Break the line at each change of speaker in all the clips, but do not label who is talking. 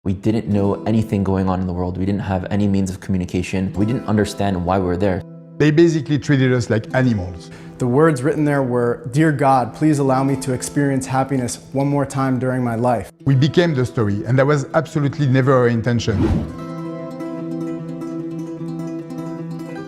We didn't know anything going on in the world. We didn't have any means of communication. We didn't understand why we were there.
They basically treated us like animals.
The words written there were, "Dear God, please allow me to experience happiness one more time during my life."
We became the story, and that was absolutely never our intention.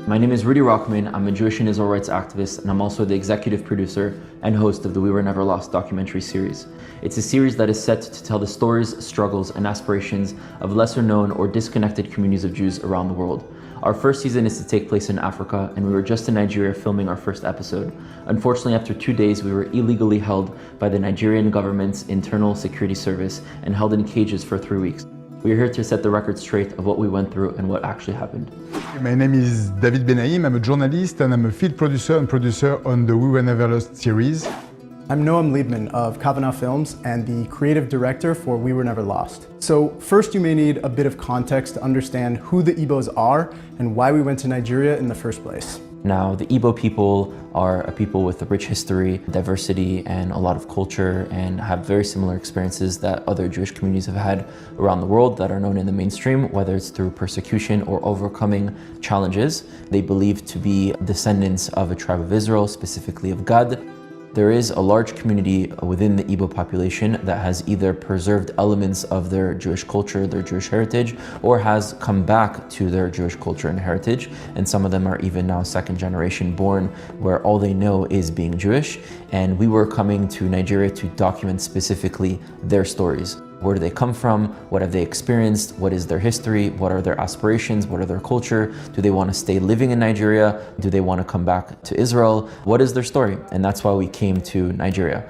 My name is Rudy Rockman. I'm a Jewish and Israel rights activist, and I'm also the executive producer and host of the We Were Never Lost documentary series. It's a series that is set to tell the stories, struggles, and aspirations of lesser known or disconnected communities of Jews around the world. Our first season is to take place in Africa, and we were just in Nigeria filming our first episode. Unfortunately, after 2 days, we were illegally held by the Nigerian government's internal security service and held in cages for 3 weeks. We are here to set the record straight of what we went through and what actually happened.
My name is David Benaim. I'm a journalist and I'm a field producer and producer on the We Were Never Lost series.
I'm Noam Liebman of Kavanagh Films and the creative director for We Were Never Lost. So first you may need a bit of context to understand who the Igbos are and why we went to Nigeria in the first place.
Now, the Igbo people are a people with a rich history, diversity, and a lot of culture, and have very similar experiences that other Jewish communities have had around the world that are known in the mainstream, whether it's through persecution or overcoming challenges. They believe to be descendants of a tribe of Israel, specifically of Gad. There is a large community within the Igbo population that has either preserved elements of their Jewish culture, their Jewish heritage, or has come back to their Jewish culture and heritage. And some of them are even now second generation born, where all they know is being Jewish. And we were coming to Nigeria to document specifically their stories. Where do they come from? What have they experienced? What is their history? What are their aspirations? What are their culture? Do they want to stay living in Nigeria? Do they want to come back to Israel? What is their story? And that's why we came to Nigeria.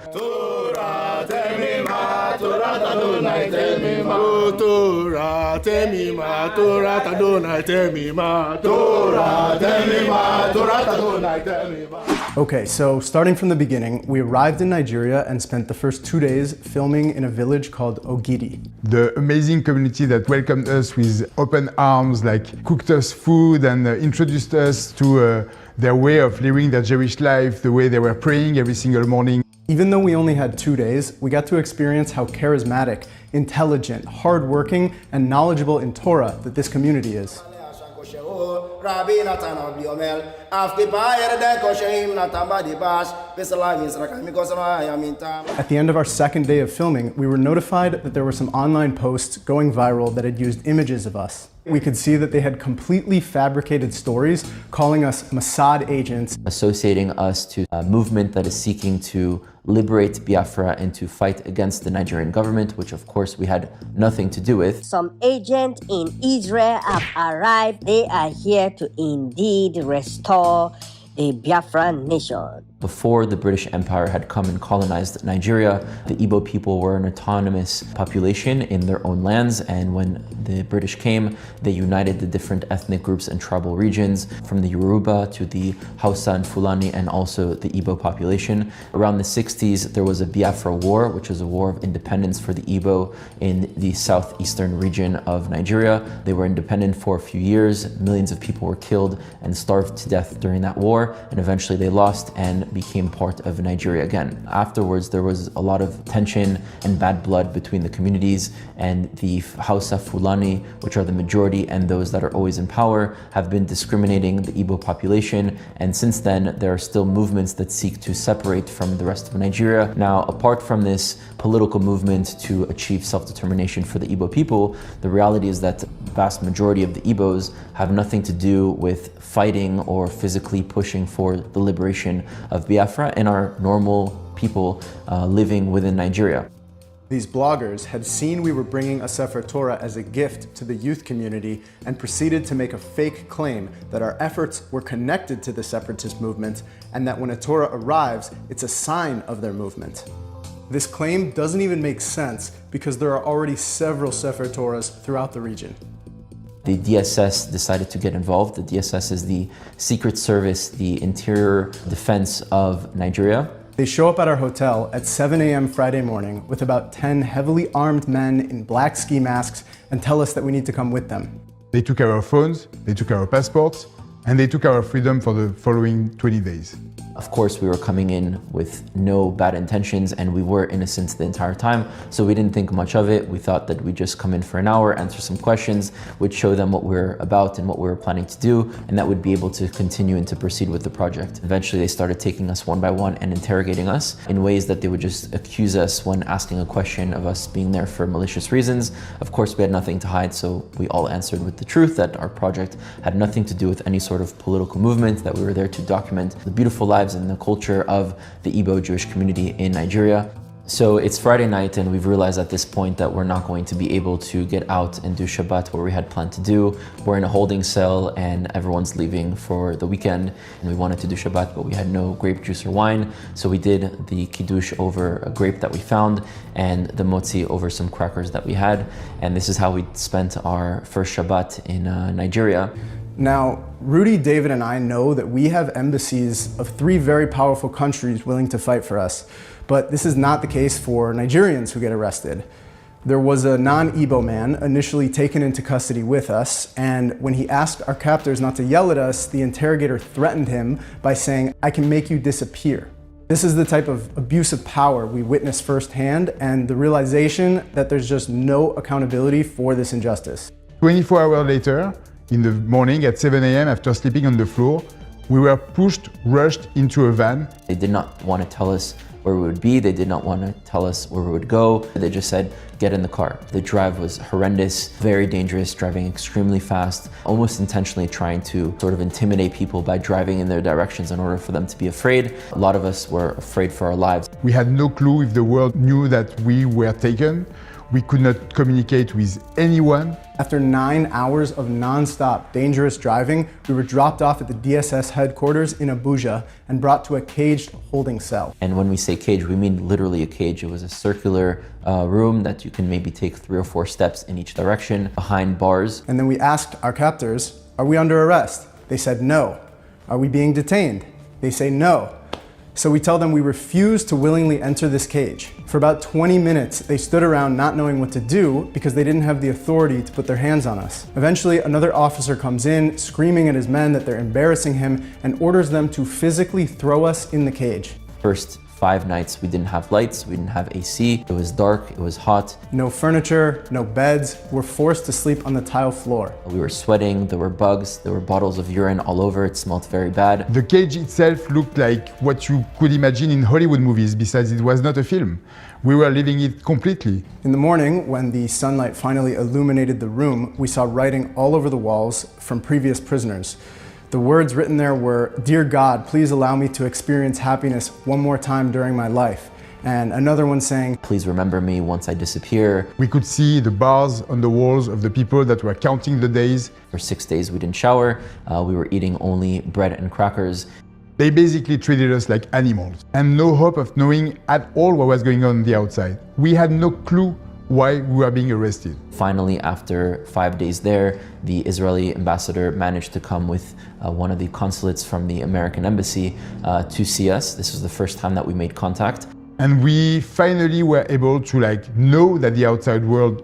Okay, so starting from the beginning, we arrived in Nigeria and spent the first 2 days filming in a village called Ogidi.
The amazing community that welcomed us with open arms, like cooked us food and introduced us to their way of living their Jewish life, the way they were praying every single morning.
Even though we only had 2 days, we got to experience how charismatic, intelligent, hardworking, and knowledgeable in Torah that this community is. At the end of our second day of filming, we were notified that there were some online posts going viral that had used images of us. We could see that they had completely fabricated stories calling us Mossad agents,
associating us to a movement that is seeking to liberate Biafra and to fight against the Nigerian government, which of course we had nothing to do with.
Some agents in Israel have arrived. They are here to indeed restore the Biafran nation.
Before the British Empire had come and colonized Nigeria, the Igbo people were an autonomous population in their own lands, and when the British came, they united the different ethnic groups and tribal regions, from the Yoruba to the Hausa and Fulani, and also the Igbo population. Around the 60s, there was a Biafra War, which was a war of independence for the Igbo in the southeastern region of Nigeria. They were independent for a few years. Millions of people were killed and starved to death during that war, and eventually they lost and became part of Nigeria again. Afterwards, there was a lot of tension and bad blood between the communities, and the Hausa Fulani, which are the majority and those that are always in power, have been discriminating the Igbo population. And since then, there are still movements that seek to separate from the rest of Nigeria. Now, apart from this political movement to achieve self-determination for the Igbo people, the reality is that the vast majority of the Igbos have nothing to do with fighting or physically pushing for the liberation of Biafra and are normal people living within Nigeria.
These bloggers had seen we were bringing a Sefer Torah as a gift to the youth community and proceeded to make a fake claim that our efforts were connected to the separatist movement and that when a Torah arrives, it's a sign of their movement. This claim doesn't even make sense because there are already several Sefer Torahs throughout the region.
The DSS decided to get involved. The DSS is the Secret Service, the Interior Defense of Nigeria.
They show up at our hotel at 7 a.m. Friday morning with about 10 heavily armed men in black ski masks and tell us that we need to come with them.
They took our phones, they took our passports, and they took our freedom for the following 20 days.
Of course, we were coming in with no bad intentions and we were innocent the entire time, so we didn't think much of it. We thought that we'd just come in for an hour, answer some questions, would show them what we're about and what we were planning to do, and that would be able to continue and to proceed with the project. Eventually, they started taking us one by one and interrogating us in ways that they would just accuse us when asking a question of us being there for malicious reasons. Of course, we had nothing to hide, so we all answered with the truth that our project had nothing to do with any sort of political movement, that we were there to document the beautiful lives and the culture of the Igbo Jewish community in Nigeria. So it's Friday night and we've realized at this point that we're not going to be able to get out and do Shabbat where we had planned to do. We're in a holding cell and everyone's leaving for the weekend and we wanted to do Shabbat but we had no grape juice or wine. So we did the Kiddush over a grape that we found and the motzi over some crackers that we had. And this is how we spent our first Shabbat in Nigeria.
Now, Rudy, David, and I know that we have embassies of 3 very powerful countries willing to fight for us, but this is not the case for Nigerians who get arrested. There was a non-Igbo man initially taken into custody with us, and when he asked our captors not to yell at us, the interrogator threatened him by saying, "I can make you disappear." This is the type of abuse of power we witnessed firsthand, and the realization that there's just no accountability for this injustice.
24 hours later, in the morning at 7 a.m. after sleeping on the floor, we were rushed into a van.
They did not want to tell us where we would be. They did not want to tell us where we would go. They just said, get in the car. The drive was horrendous, very dangerous, driving extremely fast, almost intentionally trying to sort of intimidate people by driving in their directions in order for them to be afraid. A lot of us were afraid for our lives.
We had no clue if the world knew that we were taken. We could not communicate with anyone.
After 9 hours of non-stop dangerous driving, we were dropped off at the DSS headquarters in Abuja and brought to a caged holding cell.
And when we say cage, we mean literally a cage. It was a circular room that you can maybe take 3 or 4 steps in each direction behind bars.
And then we asked our captors, "Are we under arrest?" They said no. "Are we being detained?" They say no. So we tell them we refuse to willingly enter this cage. For about 20 minutes, they stood around not knowing what to do because they didn't have the authority to put their hands on us. Eventually, another officer comes in, screaming at his men that they're embarrassing him, and orders them to physically throw us in the cage.
First 5 nights, we didn't have lights, we didn't have AC, it was dark, it was hot.
No furniture, no beds, we're forced to sleep on the tile floor.
We were sweating, there were bugs, there were bottles of urine all over, it smelled very bad.
The cage itself looked like what you could imagine in Hollywood movies, besides it was not a film. We were living it completely.
In the morning, when the sunlight finally illuminated the room, we saw writing all over the walls from previous prisoners. The words written there were, "Dear God, please allow me to experience happiness one more time during my life." And another one saying,
"Please remember me once I disappear."
We could see the bars on the walls of the people that were counting the days.
For 6 days we didn't shower, we were eating only bread and crackers.
They basically treated us like animals, and no hope of knowing at all what was going on the outside. We had no clue why we were being arrested.
Finally, after 5 days there, the Israeli ambassador managed to come with one of the consulates from the American embassy to see us. This was the first time that we made contact.
And we finally were able to know that the outside world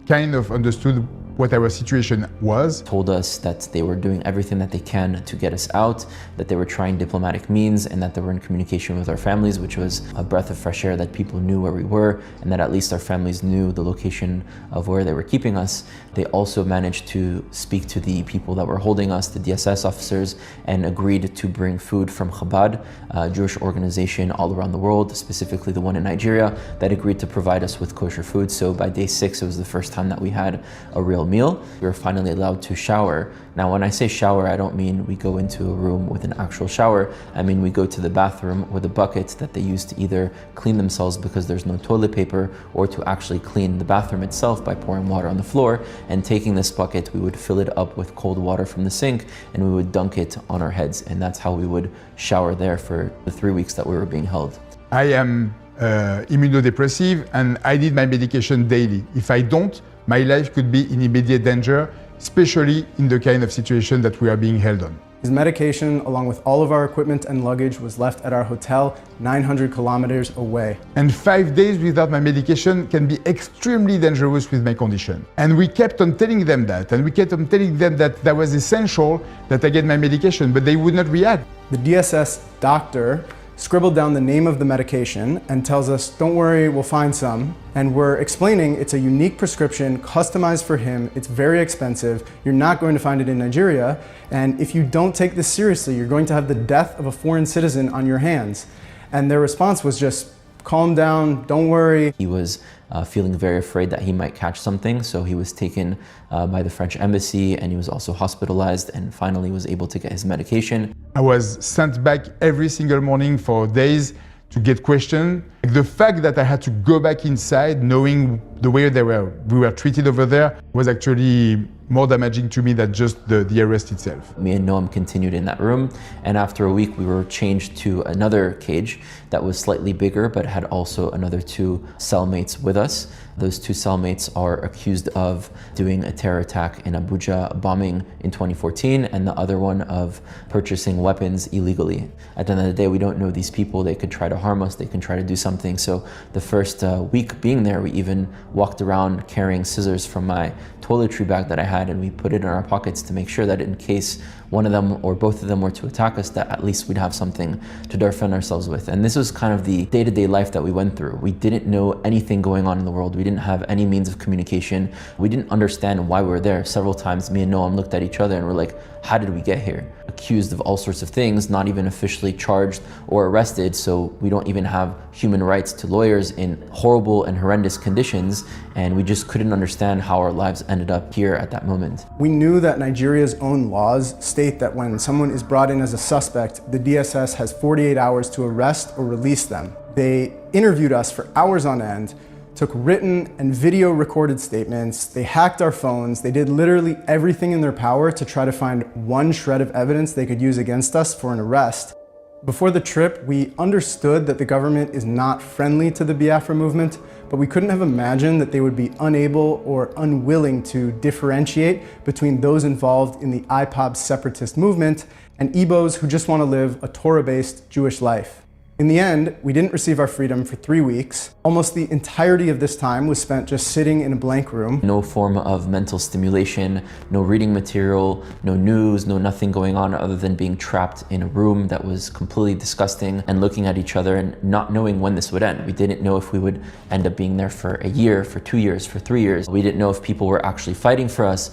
kind of understood what our situation was.
Told us that they were doing everything that they can to get us out, that they were trying diplomatic means, and that they were in communication with our families, which was a breath of fresh air, that people knew where we were, and that at least our families knew the location of where they were keeping us. They also managed to speak to the people that were holding us, the DSS officers, and agreed to bring food from Chabad, a Jewish organization all around the world, specifically the one in Nigeria, that agreed to provide us with kosher food. So by day 6, it was the first time that we had a real meal. We were finally allowed to shower. Now, when I say shower, I don't mean we go into a room with an actual shower. I mean we go to the bathroom with a bucket that they use to either clean themselves because there's no toilet paper, or to actually clean the bathroom itself by pouring water on the floor. And taking this bucket, we would fill it up with cold water from the sink and we would dunk it on our heads. And that's how we would shower there for the 3 weeks that we were being held.
I am immunodepressive and I need my medication daily. If I don't, my life could be in immediate danger, especially in the kind of situation that we are being held on.
His medication, along with all of our equipment and luggage, was left at our hotel 900 kilometers away.
And 5 days without my medication can be extremely dangerous with my condition. And we kept on telling them that, and we kept on telling them that that was essential that I get my medication, but they would not react.
The DSS doctor scribbled down the name of the medication and tells us, don't worry, we'll find some. And we're explaining it's a unique prescription customized for him. It's very expensive. You're not going to find it in Nigeria. And if you don't take this seriously, you're going to have the death of a foreign citizen on your hands. And their response was just, calm down, don't worry.
He was feeling very afraid that he might catch something, so he was taken by the French embassy, and he was also hospitalized and finally was able to get his medication.
I was sent back every single morning for days to get questioned. The fact that I had to go back inside, knowing the way we were treated over there, was actually more damaging to me than just the arrest itself.
Me and Noam continued in that room, and after a week we were changed to another cage that was slightly bigger but had also another 2 cellmates with us. Those 2 cellmates are accused of doing a terror attack in Abuja, bombing in 2014, and the other one of purchasing weapons illegally. At the end of the day, we don't know these people. They could try to harm us, they can try to do something. So the first week being there, we even walked around carrying scissors from my toiletry bag that I had, and we put it in our pockets to make sure that in case one of them or both of them were to attack us, that at least we'd have something to defend ourselves with. And this was kind of the day-to-day life that we went through. We didn't know anything going on in the world. We didn't have any means of communication. We didn't understand why we were there. Several times me and Noam looked at each other and were like, how did we get here? Accused of all sorts of things, not even officially charged or arrested, so we don't even have human rights to lawyers in horrible and horrendous conditions, and we just couldn't understand how our lives ended up here at that moment.
We knew that Nigeria's own laws state that when someone is brought in as a suspect, the DSS has 48 hours to arrest or release them. They interviewed us for hours on end, took written and video recorded statements, they hacked our phones, they did literally everything in their power to try to find one shred of evidence they could use against us for an arrest. Before the trip, we understood that the government is not friendly to the Biafra movement, but we couldn't have imagined that they would be unable or unwilling to differentiate between those involved in the IPOB separatist movement and Igbos who just want to live a Torah-based Jewish life. In the end, we didn't receive our freedom for 3 weeks. Almost the entirety of this time was spent just sitting in a blank room.
No form of mental stimulation, no reading material, no news, no nothing going on other than being trapped in a room that was completely disgusting and looking at each other and not knowing when this would end. We didn't know if we would end up being there for a year, for 2 years, for 3 years. We didn't know if people were actually fighting for us.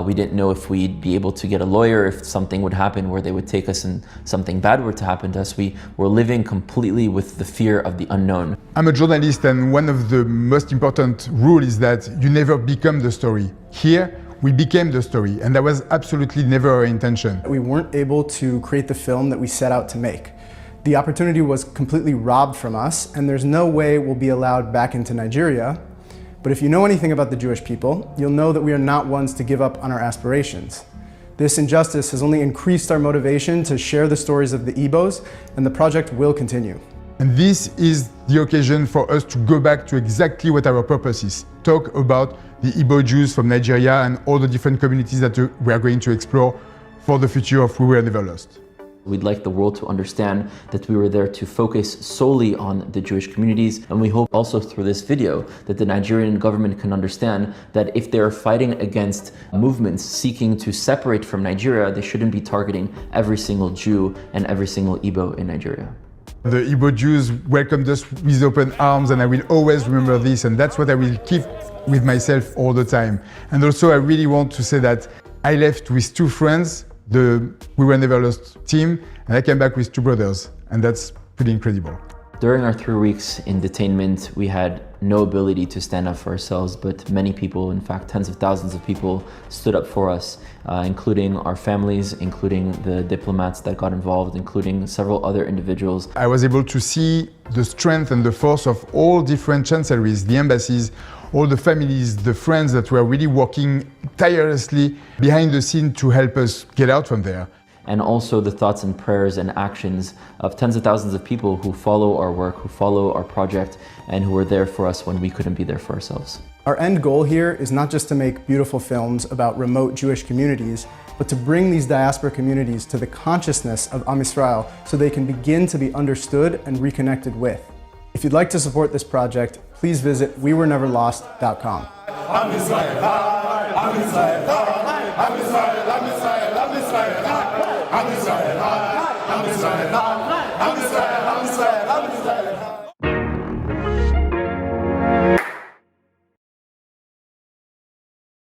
We didn't know if we'd be able to get a lawyer, if something would happen where they would take us and something bad were to happen to us. We were living completely with the fear of the unknown.
I'm a journalist, and one of the most important rules is that you never become the story. Here, we became the story, and that was absolutely never our intention.
We weren't able to create the film that we set out to make. The opportunity was completely robbed from us, and there's no way we'll be allowed back into Nigeria. But if you know anything about the Jewish people, you'll know that we are not ones to give up on our aspirations. This injustice has only increased our motivation to share the stories of the Igbos, and the project will continue.
And this is the occasion for us to go back to exactly what our purpose is. Talk about the Igbo Jews from Nigeria and all the different communities that we are going to explore for the future of We Were Never Lost.
We'd like the world to understand that we were there to focus solely on the Jewish communities, and we hope also through this video that the Nigerian government can understand that if they're fighting against movements seeking to separate from Nigeria, they shouldn't be targeting every single Jew and every single Igbo in Nigeria.
The Igbo Jews welcomed us with open arms, and I will always remember this, and that's what I will keep with myself all the time. And also I really want to say that I left with 2 friends, the We Were Never Lost team, and I came back with 2 brothers, and that's pretty incredible.
During our 3 weeks in detainment, we had no ability to stand up for ourselves, but many people, in fact tens of thousands of people, stood up for us, including our families, including the diplomats that got involved, including several other individuals.
I was able to see the strength and the force of all different chancelleries, the embassies, all the families, the friends that were really working tirelessly behind the scene to help us get out from there.
And also the thoughts and prayers and actions of tens of thousands of people who follow our work, who follow our project, and who were there for us when we couldn't be there for ourselves.
Our end goal here is not just to make beautiful films about remote Jewish communities, but to bring these diaspora communities to the consciousness of Am Yisrael so they can begin to be understood and reconnected with. If you'd like to support this project, please visit wewereneverlost.com.
Am Yisrael, Am Yisrael, Am Yisrael, Am Yisrael, Am Yisrael, Am Yisrael, Am Yisrael, Am Yisrael, Am Yisrael, Am Yisrael, Am Yisrael.